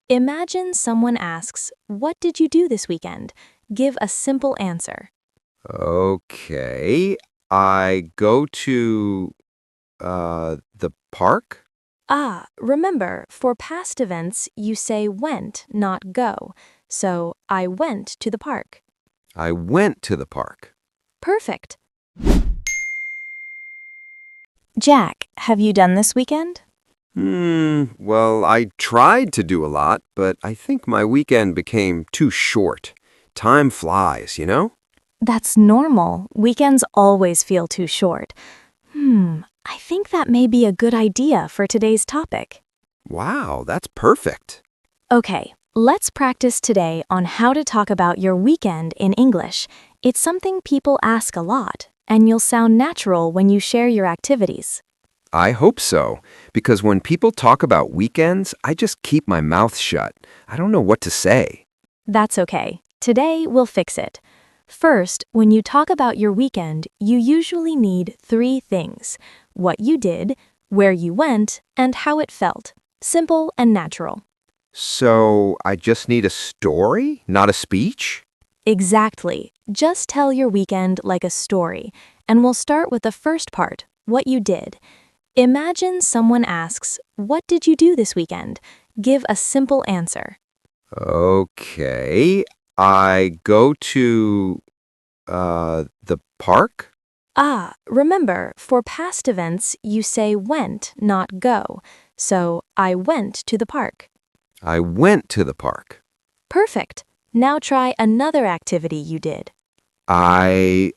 Imagine someone asks, "What did you do this weekend?" Give a simple answer. Okay, I go to, the park? Remember, for past events, you say went, not go. So, I went to the park. I went to the park. Perfect. Jack, have you done this weekend? Well, I tried to do a lot, but I think my weekend became too short. Time flies, you know? That's normal. Weekends always feel too short. I think that may be a good idea for today's topic. Wow, that's perfect. Okay, let's practice today on how to talk about your weekend in English. It's something people ask a lot, and you'll sound natural when you share your activities. I hope so, because when people talk about weekends, I just keep my mouth shut. I don't know what to say. That's okay. Today, we'll fix it. First, when you talk about your weekend, you usually need 3 things: what you did, where you went, and how it felt. Simple and natural. So, I just need a story, not a speech? Exactly. Just tell your weekend like a story, and we'll start with the first part, what you did. Imagine someone asks, "What did you do this weekend?" Give a simple answer. Okay, I go to, the park? Remember, for past events, you say went, not go. So, I went to the park. I went to the park. Perfect. Now try another activity you did. I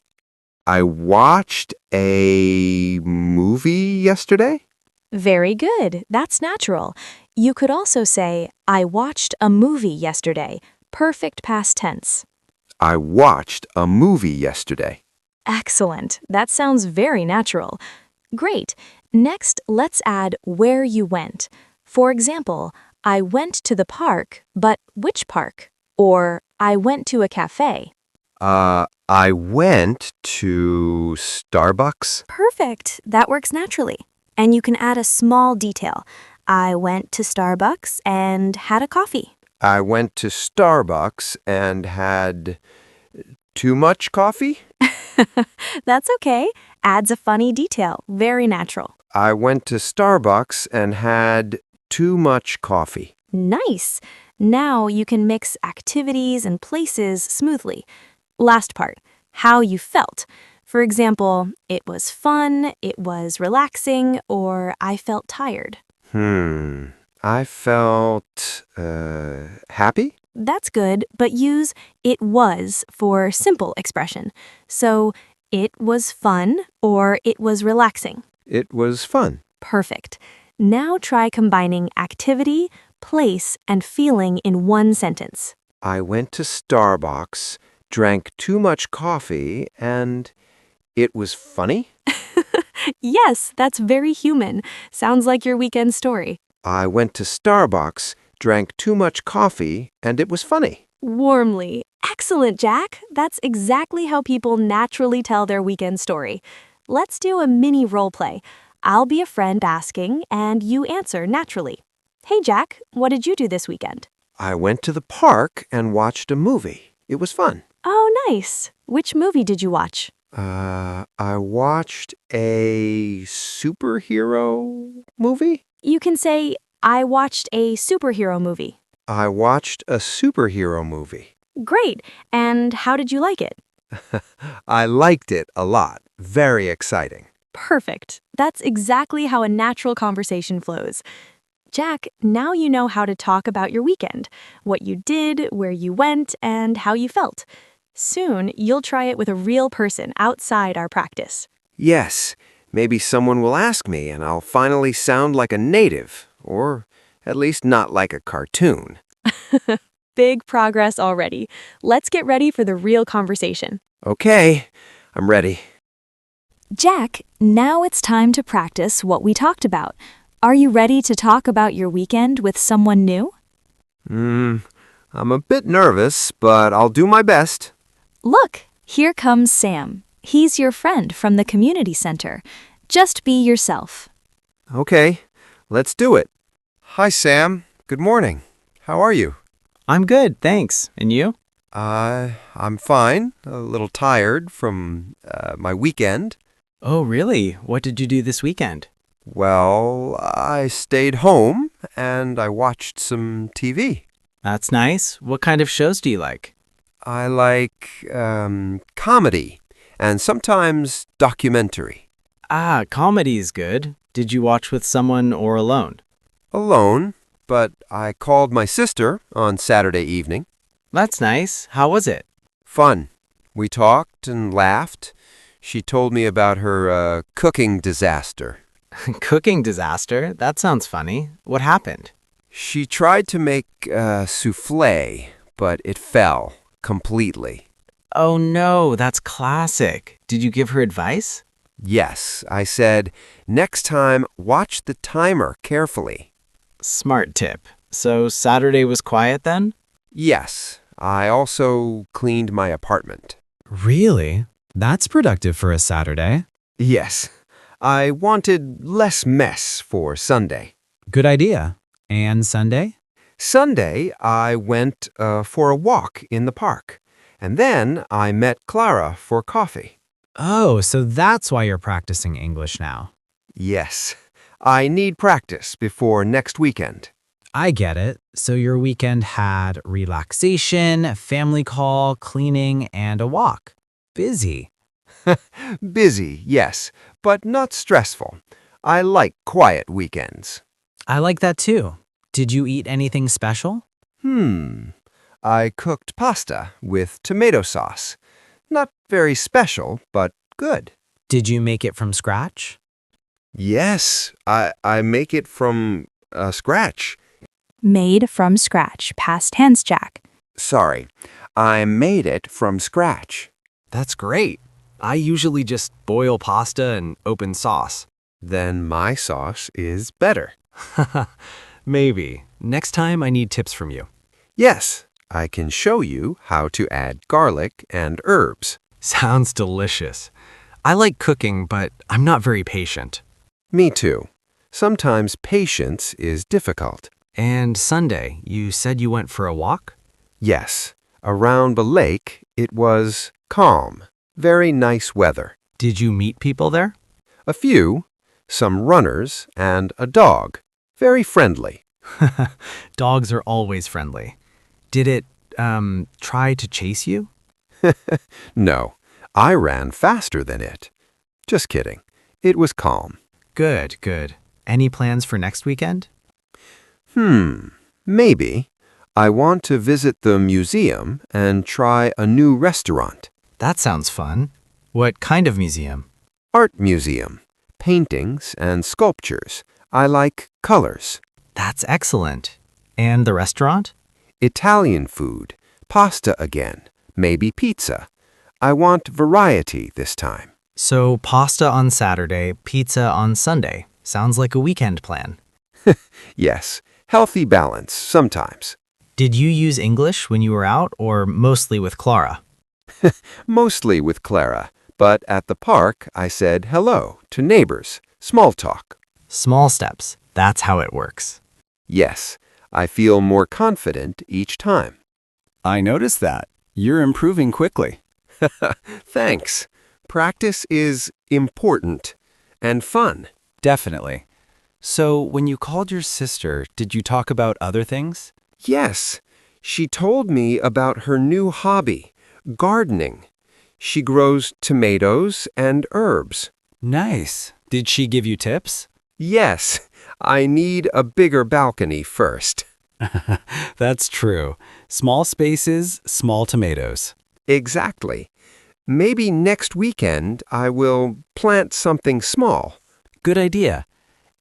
I watched a movie yesterday. Very good. That's natural. You could also say, "I watched a movie yesterday." Perfect past tense. I watched a movie yesterday. Excellent. That sounds very natural. Great. Next, let's add where you went. For example, I went to the park, but which park? Or I went to a cafe. I went to Starbucks. Perfect. That works naturally. And you can add a small detail. I went to Starbucks and had a coffee. I went to Starbucks and had too much coffee. That's okay. Adds a funny detail. Very natural. I went to Starbucks and had too much coffee. Nice. Now you can mix activities and places smoothly. Last part, how you felt. For example, it was fun, it was relaxing, or I felt tired. I felt, happy? That's good, but use it was for simple expression. So, it was fun or it was relaxing. It was fun. Perfect. Now try combining activity, place, and feeling in one sentence. I went to Starbucks, drank too much coffee, and it was funny. Yes, that's very human. Sounds like your weekend story. I went to Starbucks, drank too much coffee, and it was funny. Warmly. Excellent, Jack. That's exactly how people naturally tell their weekend story. Let's do a mini role play. I'll be a friend asking, and you answer naturally. Hey, Jack, what did you do this weekend? I went to the park and watched a movie. It was fun. Oh, nice. Which movie did you watch? I watched a superhero movie? You can say, I watched a superhero movie. I watched a superhero movie. Great. And how did you like it? I liked it a lot. Very exciting. Perfect. That's exactly how a natural conversation flows. Jack, now you know how to talk about your weekend, what you did, where you went, and how you felt. Soon, you'll try it with a real person outside our practice. Yes, maybe someone will ask me and I'll finally sound like a native, or at least not like a cartoon. Big progress already. Let's get ready for the real conversation. Okay, I'm ready. Jack, now it's time to practice what we talked about. Are you ready to talk about your weekend with someone new? I'm a bit nervous, but I'll do my best. Look, here comes Sam. He's your friend from the community center. Just be yourself. Okay, let's do it. Hi, Sam. Good morning. How are you? I'm good, thanks. And you? I'm fine. A little tired from my weekend. Oh, really? What did you do this weekend? Well, I stayed home and I watched some TV. That's nice. What kind of shows do you like? I like comedy and sometimes documentary. Ah, comedy is good. Did you watch with someone or alone? Alone, but I called my sister on Saturday evening. That's nice. How was it? Fun. We talked and laughed. She told me about her cooking disaster. Cooking disaster? That sounds funny. What happened? She tried to make souffle, but it fell completely. Oh no, that's classic. Did you give her advice? Yes, I said, next time watch the timer carefully. Smart tip. So Saturday was quiet then? Yes, I also cleaned my apartment. Really? That's productive for a Saturday. Yes, I wanted less mess for Sunday. Good idea. And Sunday? Sunday, I went for a walk in the park, and then I met Clara for coffee. Oh, so that's why you're practicing English now. Yes, I need practice before next weekend. I get it. So your weekend had relaxation, family call, cleaning, and a walk. Busy. Busy, yes, but not stressful. I like quiet weekends. I like that too. Did you eat anything special? I cooked pasta with tomato sauce. Not very special, but good. Did you make it from scratch? Yes, I make it from scratch. Made from scratch. Past tense, Jack. Sorry, I made it from scratch. That's great. I usually just boil pasta and open sauce. Then my sauce is better. Maybe. Next time I need tips from you. Yes, I can show you how to add garlic and herbs. Sounds delicious. I like cooking, but I'm not very patient. Me too. Sometimes patience is difficult. And Sunday, you said you went for a walk? Yes, around the lake it was calm. Very nice weather. Did you meet people there? A few, some runners, and a dog. Very friendly. Dogs are always friendly. Did it, try to chase you? No, I ran faster than it. Just kidding. It was calm. Good, good. Any plans for next weekend? Maybe. I want to visit the museum and try a new restaurant. That sounds fun. What kind of museum? Art museum. Paintings and sculptures. I like colors. That's excellent. And the restaurant? Italian food. Pasta again. Maybe pizza. I want variety this time. So pasta on Saturday, pizza on Sunday. Sounds like a weekend plan. Yes, healthy balance sometimes. Did you use English when you were out or mostly with Clara? Mostly with Clara, but at the park I said hello to neighbors. Small talk. Small steps. That's how it works. Yes, I feel more confident each time. I noticed that. You're improving quickly. Thanks. Practice is important and fun. Definitely. So, when you called your sister, did you talk about other things? Yes, she told me about her new hobby, gardening. She grows tomatoes and herbs. Nice. Did she give you tips? Yes, I need a bigger balcony first. That's true. Small spaces, small tomatoes. Exactly. Maybe next weekend I will plant something small. Good idea.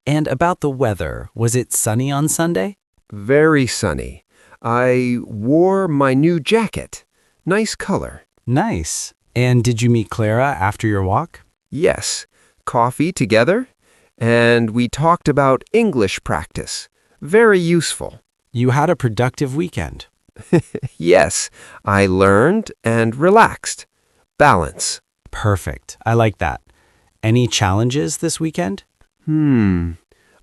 And about the weather, was it sunny on Sunday? Very sunny. I wore my new jacket. Nice color. Nice. And did you meet Clara after your walk? Yes, coffee together, and we talked about English practice. Very useful. You had a productive weekend. Yes, I learned and relaxed. Balance. Perfect. I like that. Any challenges this weekend?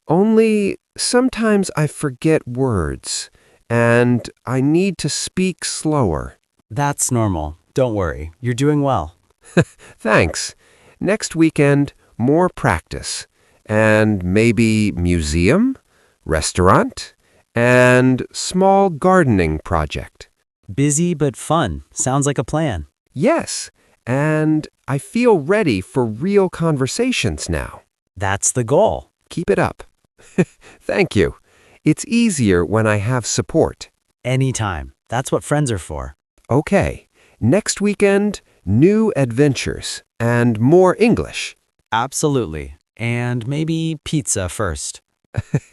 Only sometimes I forget words, and I need to speak slower. That's normal. Don't worry. You're doing well. Thanks. Next weekend, more practice. And maybe museum, restaurant, and small gardening project. Busy but fun. Sounds like a plan. Yes, and I feel ready for real conversations now. That's the goal. Keep it up. Thank you. It's easier when I have support. Anytime. That's what friends are for. Okay, next weekend, new adventures and more English. Absolutely. And maybe pizza first.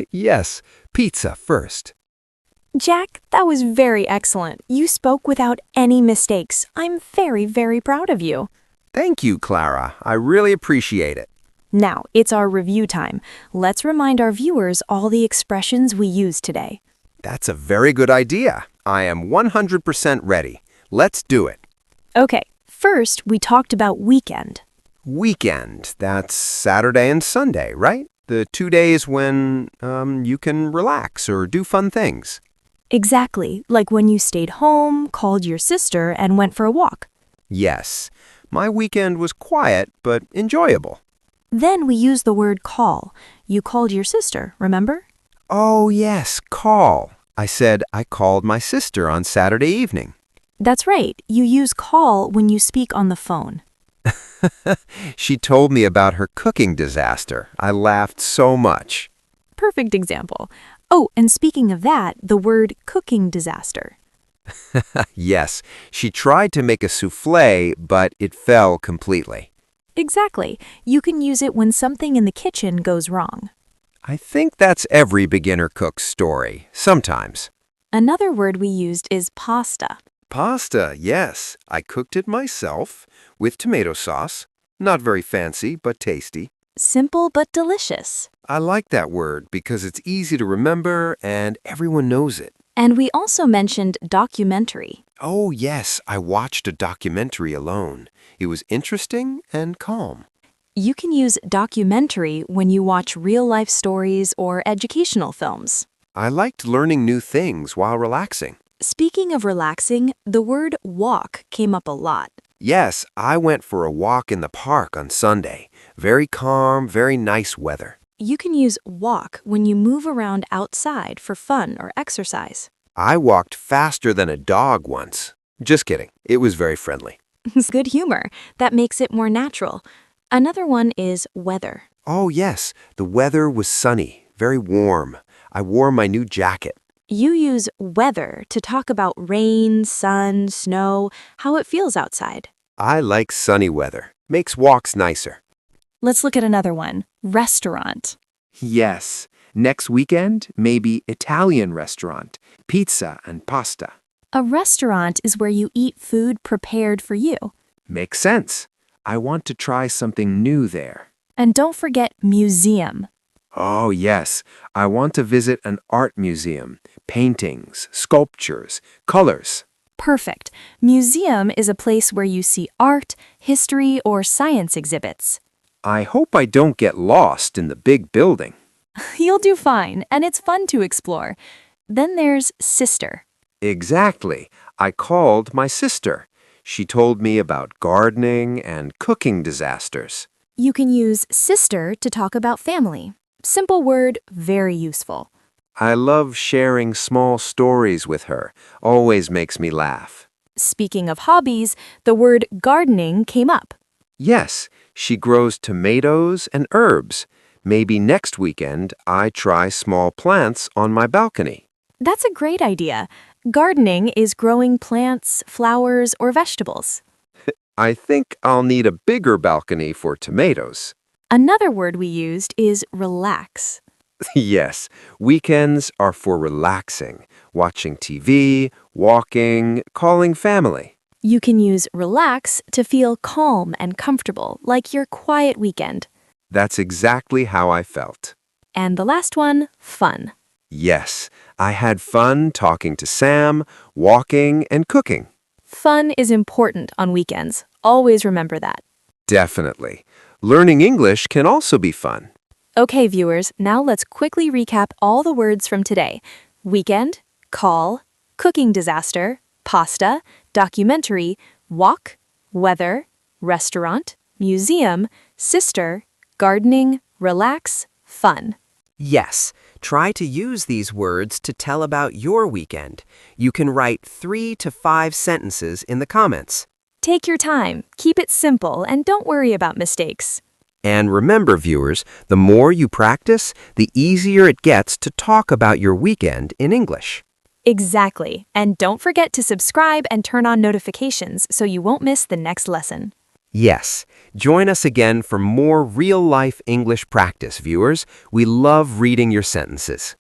Yes, pizza first. Jack, that was very excellent. You spoke without any mistakes. I'm very, very proud of you. Thank you, Clara. I really appreciate it. Now, it's our review time. Let's remind our viewers all the expressions we used today. That's a very good idea. I am 100% ready. Let's do it. Okay, first we talked about weekend. Weekend, that's Saturday and Sunday, right? The 2 days when you can relax or do fun things. Exactly, like when you stayed home, called your sister, and went for a walk. Yes, my weekend was quiet but enjoyable. Then we used the word call. You called your sister, remember? Oh, yes, call. I said I called my sister on Saturday evening. That's right, you use call when you speak on the phone. She told me about her cooking disaster. I laughed so much. Perfect example. Oh, and speaking of that, the word cooking disaster. Yes, she tried to make a souffle, but it fell completely. Exactly. You can use it when something in the kitchen goes wrong. I think that's every beginner cook's story, sometimes. Another word we used is pasta. Pasta, yes. I cooked it myself with tomato sauce. Not very fancy, but tasty. Simple but delicious. I like that word because it's easy to remember and everyone knows it. And we also mentioned documentary. Oh, yes, I watched a documentary alone. It was interesting and calm. You can use documentary when you watch real-life stories or educational films. I liked learning new things while relaxing. Speaking of relaxing, the word walk came up a lot. Yes, I went for a walk in the park on Sunday. Very calm, very nice weather. You can use walk when you move around outside for fun or exercise. I walked faster than a dog once. Just kidding. It was very friendly. It's good humor. That makes it more natural. Another one is weather. Oh, yes, the weather was sunny, very warm. I wore my new jacket. You use weather to talk about rain, sun, snow, how it feels outside. I like sunny weather. Makes walks nicer. Let's look at another one, restaurant. Yes. Next weekend, maybe Italian restaurant, pizza and pasta. A restaurant is where you eat food prepared for you. Makes sense. I want to try something new there. And don't forget museum. Oh, yes. I want to visit an art museum. Paintings, sculptures, colors. Perfect. Museum is a place where you see art, history, or science exhibits. I hope I don't get lost in the big building. You'll do fine, and it's fun to explore. Then there's sister. Exactly. I called my sister. She told me about gardening and cooking disasters. You can use sister to talk about family. Simple word, very useful. I love sharing small stories with her. Always makes me laugh. Speaking of hobbies, the word gardening came up. Yes, she grows tomatoes and herbs. Maybe next weekend I try small plants on my balcony. That's a great idea. Gardening is growing plants, flowers, or vegetables. I think I'll need a bigger balcony for tomatoes. Another word we used is relax. Yes, weekends are for relaxing, watching TV, walking, calling family. You can use relax to feel calm and comfortable, like your quiet weekend. That's exactly how I felt. And the last one, fun. Yes, I had fun talking to Sam, walking, and cooking. Fun is important on weekends. Always remember that. Definitely. Learning English can also be fun. Okay, viewers, now let's quickly recap all the words from today. Weekend, call, cooking disaster, pasta, documentary, walk, weather, restaurant, museum, sister, gardening, relax, fun. Yes, try to use these words to tell about your weekend. You can write 3 to 5 sentences in the comments. Take your time, keep it simple, and don't worry about mistakes. And remember, viewers, the more you practice, the easier it gets to talk about your weekend in English. Exactly. And don't forget to subscribe and turn on notifications so you won't miss the next lesson. Yes, join us again for more real-life English practice, viewers. We love reading your sentences.